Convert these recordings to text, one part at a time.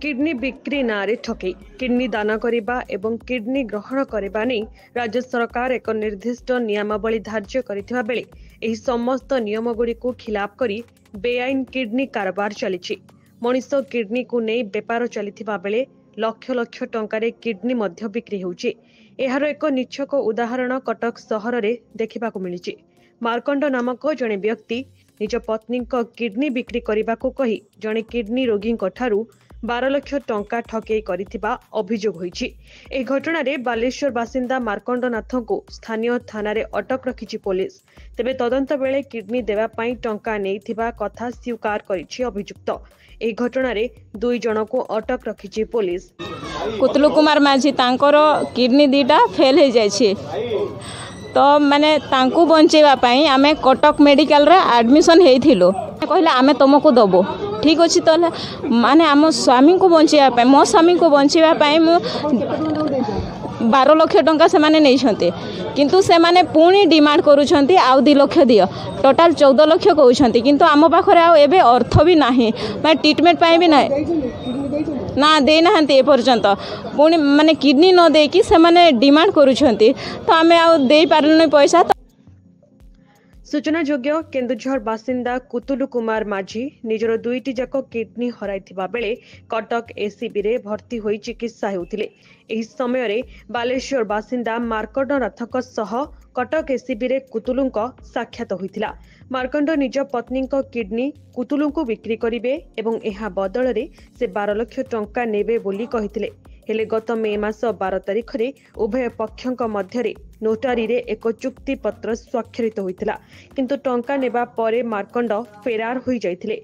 Kidney बिक्री नारे ठकई kidney दान करने एवं किडनी ग्रहण करने नहीं राज्य सरकार एक निर्दिष्ट नियमावली धार्य करथिबा बेले एही समस्त नियमगुड़ी को खिलाफ करी बेआईन किडनी कारबार चली मनीष किडनी को नहीं बेपार चलिथिबा बेले लक्ष लक्ष टंकार किडनी मध्य बिक्री होउछि। एहार एक निछक उदाहरण कटक सहर में देखा मिली। मार्कंड नामक जड़े व्यक्ति निज पत्नी किडनी बिक्री करने को कही जड़े किडनी रोगी 12 लाख टंका ठकई करिथिबा अभियोग होइछि। ए घटना रे बालेश्वर बासिंदा मार्कंड नाथ को स्थानीय थाना रे अटक रखिछि पुलिस। तेबे तदंत बेले किडनी देवा पई टंका नेइथिबा कथा स्वीकार करिछि अभियुक्त। ए घटना रे 2 जन को अटक रखिछि पुलिस। कुतलू कुमार माझी तांकर किडनी दीटा फेल हो जाइछि तो माने तांकू बंचेवा पई आमे कटक मेडिकल रे एडमिशन हेइथिलो। कहले आमे तुमको दबो ठीक अच्छी तो माने आम स्वामी को बचाई मो स्वामी को बचाई मु 12 लाख टंका से माने नहीं किंतु से माने पुणी डिमांड करुछंती आउ 2 लाख दियो टोटाल 14 लाख कहउछंती किंतु आम पाखरे आ एबे अर्थ भी नाही माने ट्रीटमेंट पाई भी नाही ना दे नाहंती ए पर्यंत पुणी माने किडनी न दे कि से माने डिमांड करुछंती तो आमे आ दे पारलु पैसा। सूचना योग्य केन्दुझर बासिंदा कुतुलू कुमार माझी निजर 2टी जाक किडनी हराइथिबा बेले कटक एसीबी रे भर्ती होई चिकित्सा हेउथिले। एही समय रे बालेश्वर बासिंदा मार्कंड नाथक सह कटक एसीबी रे कुतुलुंक साक्षात होइथिला। मार्कंड निज पत्नी किडनी कुतुलुंकु बिक्री करिवे एवं एहा बदल रे से 12 लाख टंका नेबे बोली कहिथिले। हेले गत मे मास 12 तारिख रे उभय पक्षों मध्य नोटारी रे एक चुक्ति पत्र स्वाक्षरित होइथिला किंतु टंका नेबा परे मार्कंड फेरार होई जाइथिले।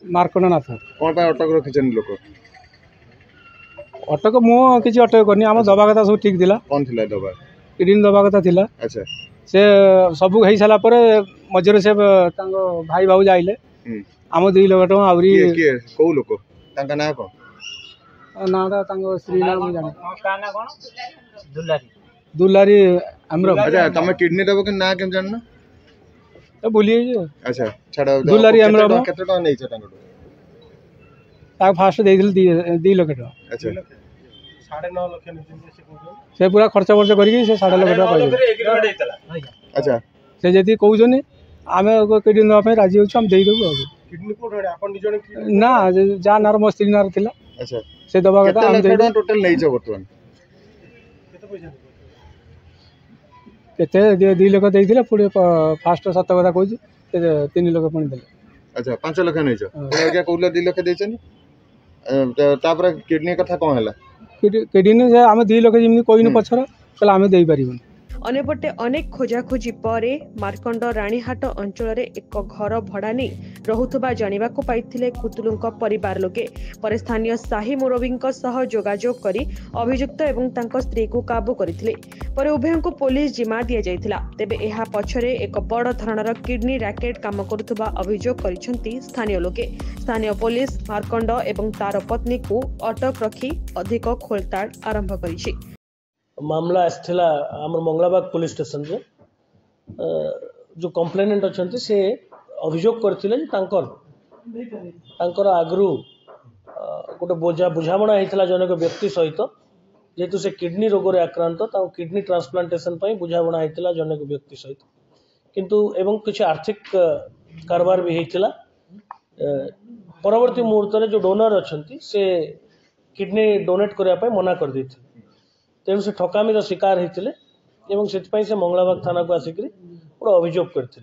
मार्कंड नाथ कोन पा अटक रखिछन लोक अटक मो किछि अटक करनी हम दबा कथा सब ठीक दिला कोन थिला दबा किडनी दबा कथा थिला। अच्छा से सब हेई साला परे मजरे से तांगो भाई बाबू जाइले हम 2 लाख टका आवरी के को लोक तांका ना को नाटा तांगो श्री नाम जाने का ना कोन दुलारी दुलारी हमरो। अच्छा तमे किडनी देबो के ना केम जानना तो बोलिए जे अच्छा छाड़ा दुलारी हमरो केते टका नै छ तांगो ता फास्ट देइथिल 2 लाख टका। अच्छा 9.5 लाख नै से पूरा खर्च वर्च करी से 7.5 लाख टका पाइले। अच्छा से जदी कहउजनी आमे किडनी दवा पे राजी होछु हम देइ देबो। किडनी कोड रे आपन निजन ना जा नार मो स्त्री नार थिला। अच्छा से दवा कथा हम देइ टोटल नै छ वर्तमान केते पैसा केते 2 लाख देइथिले पुरे फास्ट सत कथा कहउची 3 लाख पनि देले। अच्छा 5 लाख नै छ पुरा क्या कहला 2 लाख देछन तापर किडनी कथा कोन हला किडनी से आम 2 लाख जिमि कोइनु पछर कला आमे देइ परिबन। अन्यपटे अनेक खोजाखोजी पर मार्कंड राणीहाट अंचल एक घर भड़ा नहीं रहुथबा जानिबाकु पाइथिले कुतुलुंक परिवार लोके। पर स्थानीय साही मुरबींक सह जोगाजोग करी अभियुक्त एवं तांको स्त्री को काबू करथिले। पर उभयंकु पुलिस जिमा दिया जायथिला। तेबे एहा पछरे एक बड़ धरणर किडनी रैकेट काम करुथबा अभियोग करिसंती स्थानीय लोके। स्थानीय पुलिस मार्कंड एवं तार पत्नी को अटक रखी अधिक खोलताड़ आरंभ करिछि। मामला आसला आम मंगलाबाग पुलिस स्टेशन रे जो कंप्लेनेंट अच्छा से अभियोग करथिले तांकर आगरू गोटे बुझामणा होता जनक व्यक्ति सहित जेहेतु से किडनी रोग रे आक्रांत किडनी ट्रांसप्लांटेशन बुझामणा होता जनक व्यक्ति सहित किंतु एवं किसी आर्थिक कारबार भी होता। परवर्ती मुहूर्त में जो डोनर अच्छा से किडनी डोनेट करने मना कर देते तेणु से ठकामीर शिकार होते से मंगलाबाग थाना को आसिक गोटे अभियोग करते।